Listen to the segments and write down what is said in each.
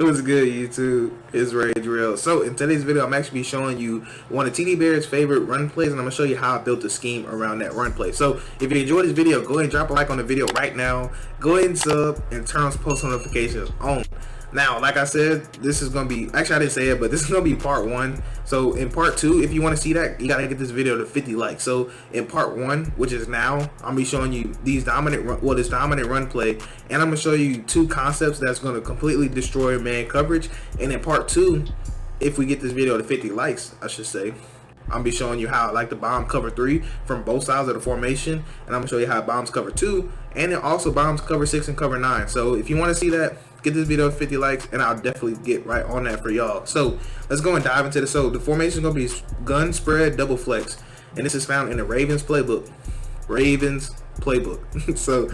What's good, YouTube? It's Ray Drill. So in today's video, I'm actually showing you one of TD Bear's favorite run plays, and I'm gonna show you how I built the scheme around that run play. So if you enjoyed this video, go ahead and drop a like on the video right now. Go ahead and sub and turn on post notifications on. Now, like I said, this is gonna be, actually I didn't say it, but this is gonna be part one. So in part two, if you want to see that, you gotta get this video to 50 likes. So in part one, which is now, I'm gonna be showing you these this dominant run play, and I'm gonna show you two concepts that's gonna completely destroy man coverage. And in part two, if we get this video to 50 likes, I should say, I'm gonna be showing you how I like to bomb cover 3 from both sides of the formation, and I'm gonna show you how it bombs cover 2, and it also bombs cover 6 and cover 9. So if you want to see that, get this video 50 likes, and I'll definitely get right on that for y'all. So let's go and dive into this. So the formation is gonna be gun spread double flex, and this is found in the Ravens playbook. So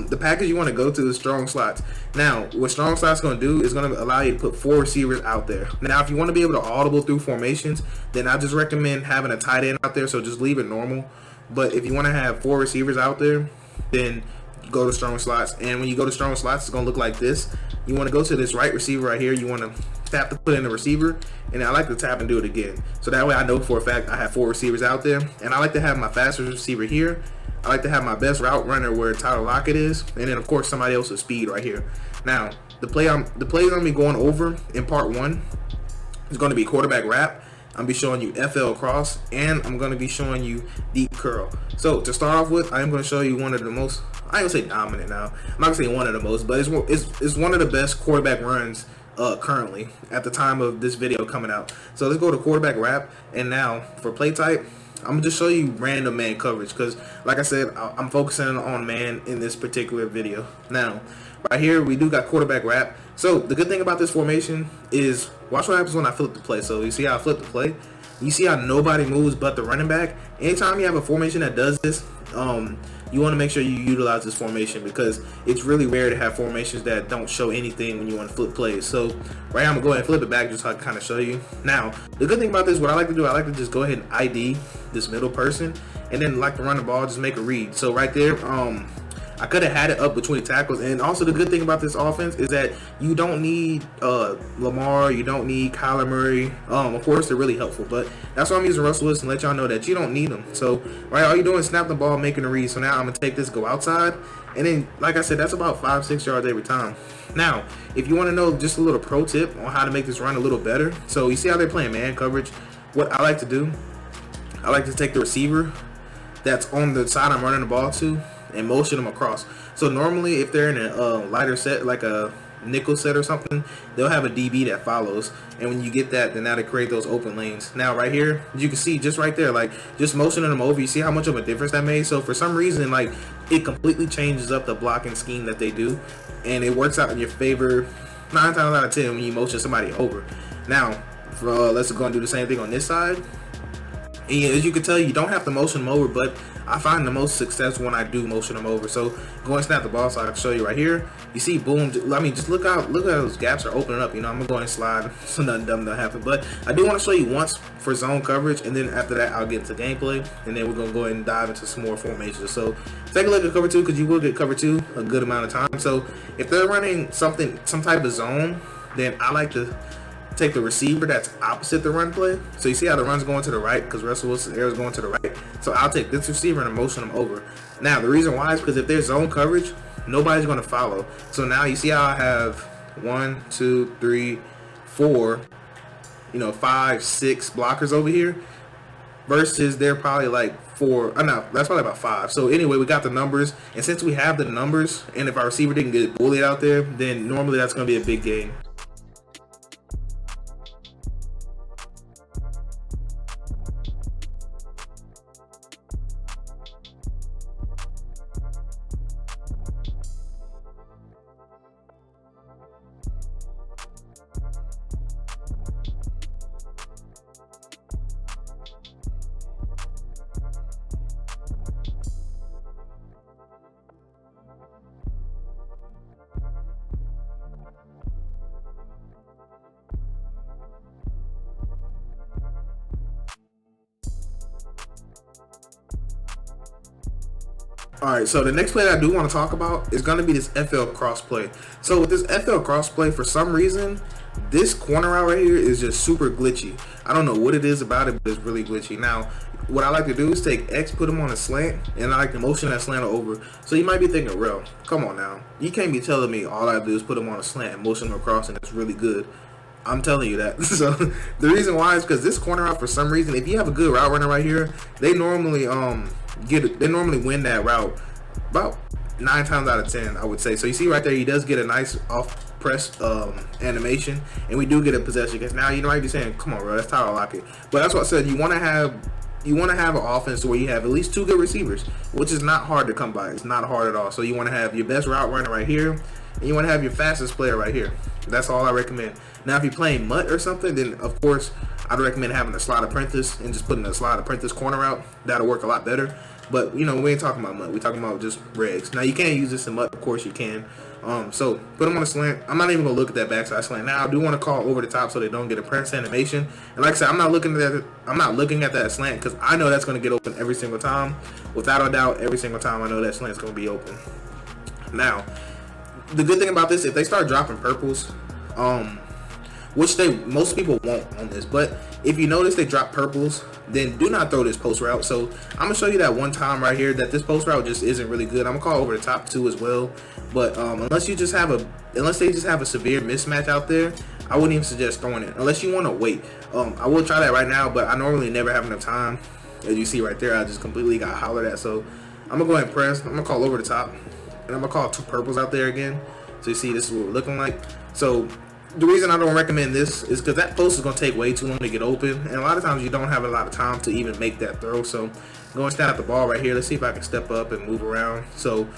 the package you want to go to is strong slots. Now what strong slots going to do is going to allow you to put 4 receivers out there. Now if you want to be able to audible through formations, then I just recommend having a tight end out there, so just leave it normal. But if you want to have 4 receivers out there, then go to strong slots. And when you go to strong slots, it's going to look like this. You want to go to this right receiver right here. You want to tap to put in the receiver, and I like to tap and do it again, so that way I know for a fact I have 4 receivers out there. And I like to have my fastest receiver here. I like to have my best route runner where Tyler Lockett is, and then of course somebody else's speed right here. Now the plays I'm gonna be going over in part one is going to be quarterback wrap. I'm gonna be showing you FL cross, and I'm gonna be showing you deep curl. So to start off with, I am gonna show you one of the most, I ain't gonna say dominant now, I'm not gonna say one of the most, but it's one of the best quarterback runs currently at the time of this video coming out. So let's go to quarterback wrap, and now for play type, I'm gonna just show you random man coverage, because like I said, I'm focusing on man in this particular video. Now right here we do got quarterback wrap. So the good thing about this formation is, watch what happens when I flip the play. So you see how I flip the play, you see how nobody moves but the running back. Anytime you have a formation that does this, you want to make sure you utilize this formation, because it's really rare to have formations that don't show anything when you want to flip plays. So right now I'm gonna go ahead and flip it back just so I can kind of show you. Now the good thing about this, what I like to do, I like to just go ahead and ID this middle person, and then like to run the ball, just make a read. So right there, I could have had it up between tackles. And also the good thing about this offense is that you don't need Lamar, you don't need Kyler Murray. Of course they're really helpful, but that's why I'm using Russell Wilson, to let y'all know that you don't need them. So right, all you're doing is snap the ball, making a read. So now I'm gonna take this, go outside, and then like I said, that's about 5-6 yards every time. Now if you want to know just a little pro tip on how to make this run a little better, so you see how they're playing man coverage, what I like to do, I like to take the receiver that's on the side I'm running the ball to and motion them across. So normally if they're in a lighter set, like a nickel set or something, they'll have a DB that follows, and when you get that, then that'll create those open lanes. Now right here, you can see just right there, like just motioning them over, you see how much of a difference that made. So for some reason, like, it completely changes up the blocking scheme that they do, and it works out in your favor 9 times out of 10 when you motion somebody over. Now let's go and do the same thing on this side. And as you can tell, you don't have to motion them over, but I find the most success when I do motion them over. So go and snap the ball, so I can show you right here. You see, boom, I mean, just look how those gaps are opening up. You know, I'm gonna go and slide so nothing dumb don't happen. But I do want to show you once for zone coverage, and then after that I'll get into gameplay, and then we're gonna go ahead and dive into some more formations. So take a look at cover 2, because you will get cover 2 a good amount of time. So if they're running some type of zone, then I like to take the receiver that's opposite the run play. So you see how the run's going to the right, because Russell Wilson's air is going to the right. So I'll take this receiver and motion them over. Now the reason why is because if there's zone coverage, nobody's going to follow. So now you see how I have 1, 2, 3, 4, 5, 6 blockers over here, versus they're probably like 4. No, that's probably about 5. So anyway, we got the numbers, and since we have the numbers, and if our receiver didn't get bullied out there, then normally that's going to be a big gain. Alright, so the next play that I do want to talk about is going to be this FL crossplay. So with this FL crossplay, for some reason, this corner route right here is just super glitchy. I don't know what it is about it, but it's really glitchy. Now, what I like to do is take X, put him on a slant, and I like to motion that slant over. So you might be thinking, Rel, come on now. You can't be telling me all I have to do is put him on a slant and motion him across, and it's really good. I'm telling you that. So the reason why is because this corner route, for some reason, if you have a good route runner right here, they normally win that route about 9 times out of 10, I would say. So you see right there, he does get a nice off press animation, and we do get a possession. Because now you might be saying, come on, bro, that's Tyler Lockett. But that's what I said. You want to have an offense where you have at least 2 good receivers, which is not hard to come by. It's not hard at all. So you want to have your best route runner right here, and you want to have your fastest player right here. That's all I recommend. Now, if you're playing MUT or something, then of course I'd recommend having a slot apprentice and just putting a slot apprentice corner out. That'll work a lot better. But you know, we ain't talking about MUT. We're talking about just regs. Now, you can't use this in MUT. Of course you can. So put them on a slant. I'm not even gonna look at that backside slant. Now, I do want to call over the top so they don't get a press animation. And like I said, I'm not looking at that slant because I know that's gonna get open every single time. Without a doubt, every single time I know that slant's gonna be open. Now, the good thing about this, if they start dropping purples, which most people won't on this, but if you notice they drop purples, then do not throw this post route. So I'm gonna show you that one time right here that this post route just isn't really good. I'm gonna call over the top too as well, but unless they just have a severe mismatch out there, I wouldn't even suggest throwing it unless you want to wait. I will try that right now, but I normally never have enough time. As you see right there, I just completely got hollered at. So I'm gonna go ahead and press. I'm gonna call over the top, and I'm gonna call 2 purples out there again. So you see, this is what we're looking like. So the reason I don't recommend this is because that post is going to take way too long to get open, and a lot of times you don't have a lot of time to even make that throw. So go and stand at the ball right here. Let's see if I can step up and move around. So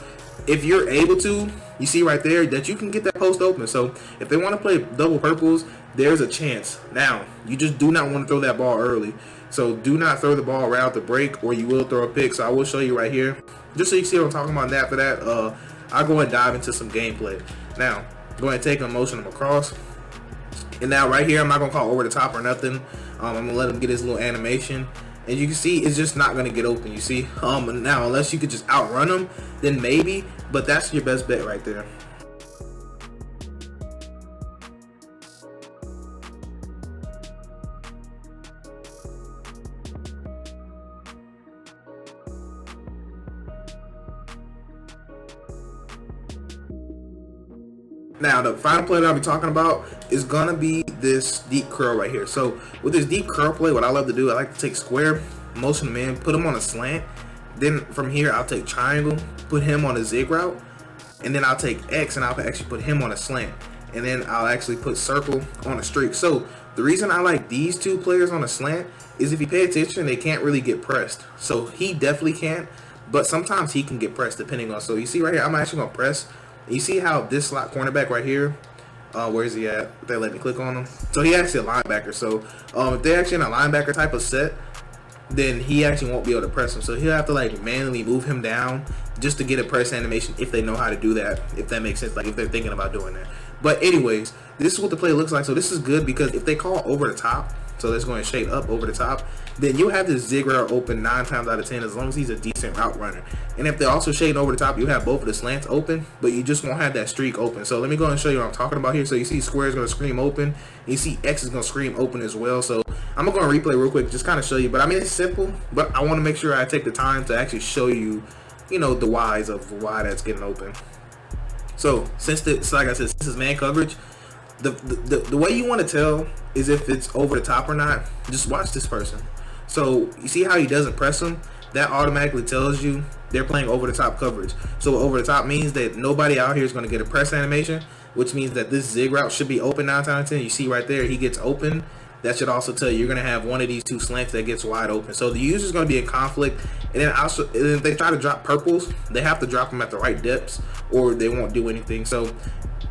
if you're able to, you see right there that you can get that post open. So if they want to play double purples, there's a chance. Now, you just do not want to throw that ball early. So do not throw the ball right out the break, or you will throw a pick. So I will show you right here, just so you see what I'm talking about. And after that, I'll go and dive into some gameplay. Now, go ahead and take him, motion him across. And now right here, I'm not going to call over the top or nothing. I'm going to let him get his little animation. And you can see it's just not going to get open, you see. Now, unless you could just outrun him, then maybe. But that's your best bet right there. Now, the final play that I'll be talking about is going to be this deep curl right here. So, with this deep curl play, what I love to do, I like to take square, motion him in, put him on a slant. Then, from here, I'll take triangle, put him on a zig route. And then I'll take X, and I'll actually put him on a slant. And then I'll actually put circle on a streak. So, the reason I like these 2 players on a slant is if you pay attention, they can't really get pressed. So, he definitely can't. But sometimes he can get pressed depending on. So, you see right here, I'm actually going to press. You see how this slot cornerback right here, where is he at? They let me click on him. So he actually a linebacker. So if they're actually in a linebacker type of set, then he actually won't be able to press him. So he'll have to like manually move him down just to get a press animation if they know how to do that, if that makes sense, like if they're thinking about doing that. But anyways, this is what the play looks like. So this is good because if they call over the top, so that's going to shade up over the top, then you'll have this zig route open 9 times out of 10 as long as he's a decent route runner. And if they're also shading over the top, you have both of the slants open, but you just won't have that streak open. So let me go and show you what I'm talking about here. So you see square is going to scream open, and you see X is going to scream open as well. So I'm going to go and replay real quick, just kind of show you. But I mean, it's simple, but I want to make sure I take the time to actually show you, you know, the whys of why that's getting open. So since this, like I said, this is man coverage, the way you want to tell is if it's over the top or not. Just watch this person. So you see how he doesn't press him? That automatically tells you they're playing over the top coverage. So over the top means that nobody out here is going to get a press animation, which means that this zig route should be open 9 times out of 10. You see right there, he gets open. That should also tell you you're going to have one of these 2 slants that gets wide open. So the user's going to be in conflict. And then also, if they try to drop purples, they have to drop them at the right depths or they won't do anything. So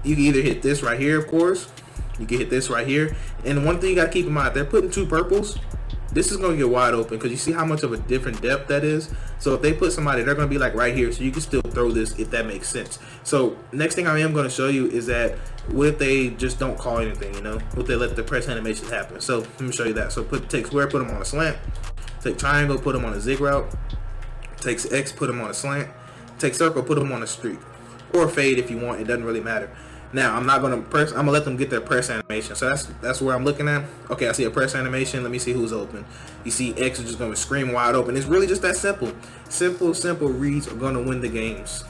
you can either hit this right here, of course. You can hit this right here. And one thing you got to keep in mind, they're putting 2 purples. This is going to get wide open because you see how much of a different depth that is. So if they put somebody, they're going to be like right here. So you can still throw this if that makes sense. So next thing I am going to show you is that what if they just don't call anything, you know? What if they let the press animations happen? So let me show you that. So take square, put them on a slant. Take triangle, put them on a zig route. Takes X, put them on a slant. take circle, put them on a streak, or fade if you want. It doesn't really matter. Now I'm not gonna press. I'm gonna let them get their press animation. So that's where I'm looking at. Okay, I see a press animation. Let me see who's open. You see X is just gonna scream wide open. It's really just that simple. Simple reads are gonna win the games.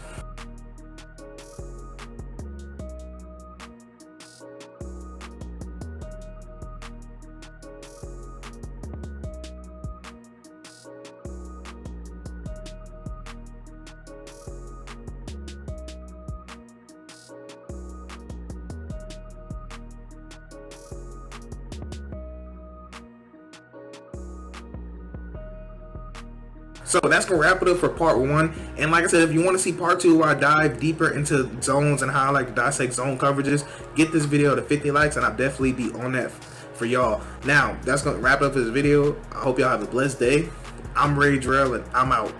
So that's gonna wrap it up for part 1. And like I said, if you want to see part 2 where I dive deeper into zones and how I like to dissect zone coverages, get this video to 50 likes and I'll definitely be on that for y'all. Now that's gonna wrap up this video. I hope y'all have a blessed day. I'm Ray Drell and I'm out.